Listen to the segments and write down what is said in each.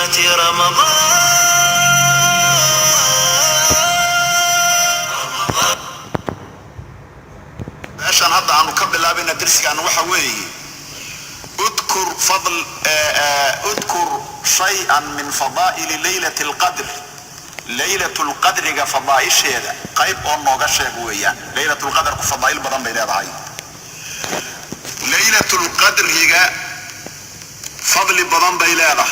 غنيمة رمضان. عشان هذا عنه قبل الله بين درسي عن وحوي اذكر فضل اذكر شيئا من فضائل ليلة القدر. ليلة القدر فضائل هذا قيب او نوغا شيغويا ليلة القدر فضائل بدن بي لهداي. ليلة القدر هي فضل بدن بي لهداي.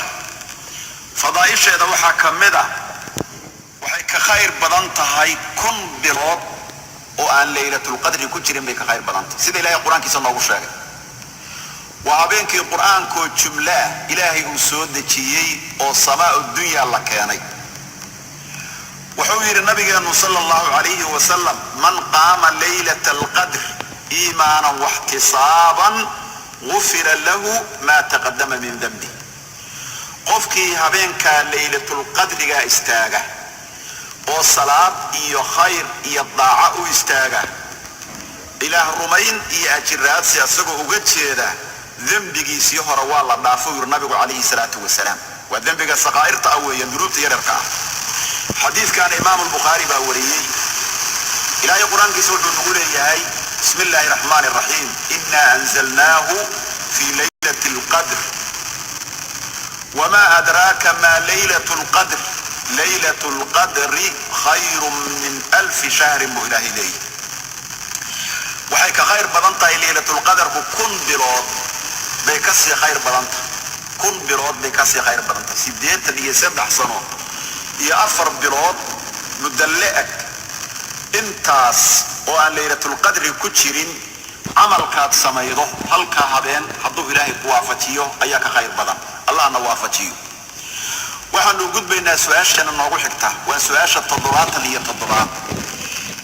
فضائل هذا waxa kamida waxay ka khayr badan tahay kun bilood oo aan laylatul qadri ku jirin bay ka khayr badan tahay sida ilaahay quraankiisa noogu sheegay. waa habeenkii quraanku jumla ilaahay uu soo dejiyay oo samaa dunya la keenay. wuxuu yiri nabigeenu sallallahu alayhi wa sallam man qaama laylatul qadr iimaanan wa ihtisaaban ghufira lahu ma taqaddama min dhanbi. qofkii habeenka laylatul qadriga istaaga oo salaad iyo khayr iyo daaca u istaaga ilaah rumayn iyo ajraad si asagoo uga jeeda dambigiisii hore waa la dhaafo yiri nabigu alayhi salaatu wasalaam. waa dambiga saqaa'irta aweeyaan duruubta yararka ah. xadiiskan imaam al-bukhari baa wariyay. ilaahay quraankiisa wuxuu nagu leeyahay bismillaahir rahmaanir rahiim inna anzalnaahu fi laylatil qadr وما أدراك ما ليلة القدر ليلة القدر خير من 1000 شهر بإله لي. وحيك خير بدنتا ليلة القدر كن برود بيكسي خير بدنتا كن برود بيكسي خير بدنتا سيديت اللي يسبح صنو يأفر برود مدلئك انتاس وان ليلة القدر كتشرين عمل كاد سميضه هل كهبين حضو إلهي قوافتيو أياك خير بدن الله نوافجيه. وحنو قد بين سؤاشا نوغو حكتا وسؤاشا التضرات اللي هي التضرات.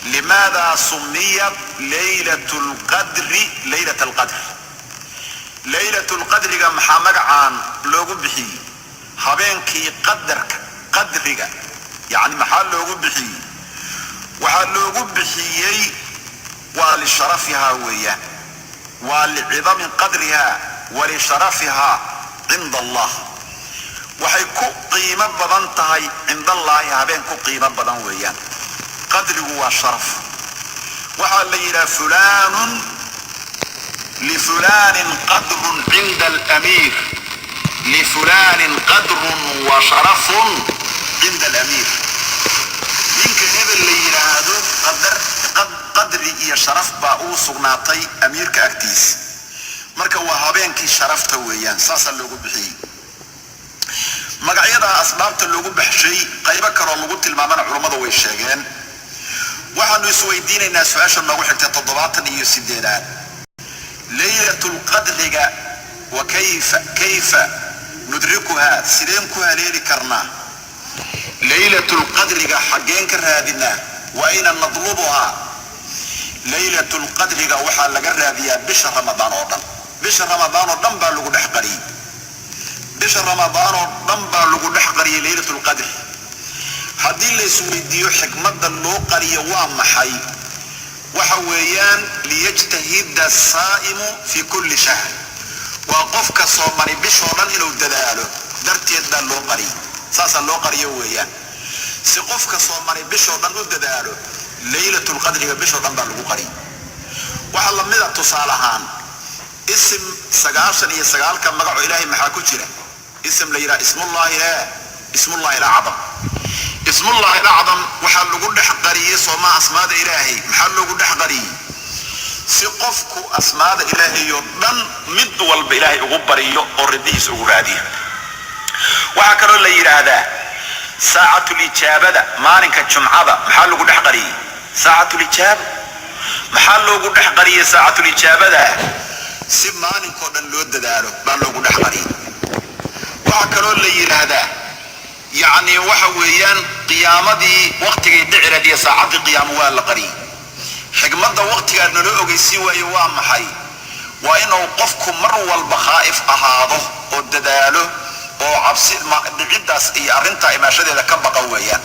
لماذا سميت ليلة القدر ليلة القدر؟ ليلة القدر محمد عن لوغو بحي هبينكي قدرك يعني محل لوغو بحي وحال لوغو بحيي ولشرفها ويا ولعظم قدرها ولشرفها عند الله. waxay ku qiimo badan tahay عند الله habeen ku qiimo badan weeyaan. qadrigu waa sharaf. waxa la yiraahdaa fulaan li fulaan qadr عند الامير li fulaan qadr wa sharaf عند الامير. ninka hebel la yiraahdo qadri iyo sharaf baa uu sugnaatay amiirka agtiisa. marka waa habeenkii sharafta weeyaan saasa loogu bixiyay. magacyada asbaabta loogu baxshay qaybo kale oo lagu tilmaamana culimadu way sheegeen. waxaanu isweydiinaynaa su'aasha noogu xigta 78 laylatul qadriga wa kayfa nudrikuha sideen ku haleeli karnaa laylatul qadriga xageen ka raadinaa wa ina nadlubuha. laylatul qadriga waxa laga raadiyaa bisha ramadaan oo dhan. bisha ramadaan oo dhan baa lagu dhex qariyay. bisha ramadaan oo dhan baa lagu dhex qariyay laylatul qadr. haddii la isweydiiyo xikmadda loo qariyo waa maxay waxa weeyaan liyajtahida as-saa'imu fi kulli shahr. waa qofka soomani bishoo dhan inuu dadaalo darteed baa loo qariyay. saasa loo qariyo weeyaan si qofka soomani bishoo dhan u dadaalo laylatul qadriga bishoo dhan baa lagu qariyay. waxa la mid ah tusaale ahaan اسم 99 ka magaco ilaahay maxaa ku jira اسم la yiraahdo ismullahi al-a'zam. ismullahi al-a'zam waxa lagu dhex qariyay sooma asmaada ilaahay maxaa lagu dhex qariyay si qofku asmaada ilaahay oo dhan mid walba ilaahay ugu bariyo oo ridiis ugu raadiyo. waxa kale la yiraahdaa saacatul ijaabada maalinka jumcada maxaa lagu dhex qariyay saacatul ijaab maxaa lagu dhex qariyay saacatul ijaabada si maalinkoo dhan loo dadaalo baa loogu dhex qariyay. waxa kaloo la yiraahdaa yani waxa weeyaan qiyaamadii waqtigii dhiciradiya saacadii qiyaamo waa la qariyay. xigmadda waqtiga nala ogeysiin waayo waa maxay waa inuu qofku mar walba khaa'if ahaado oo dadaalo oo cabsi dhicidaas iyo arrinta imaashadeeda ka baqa weeyaan.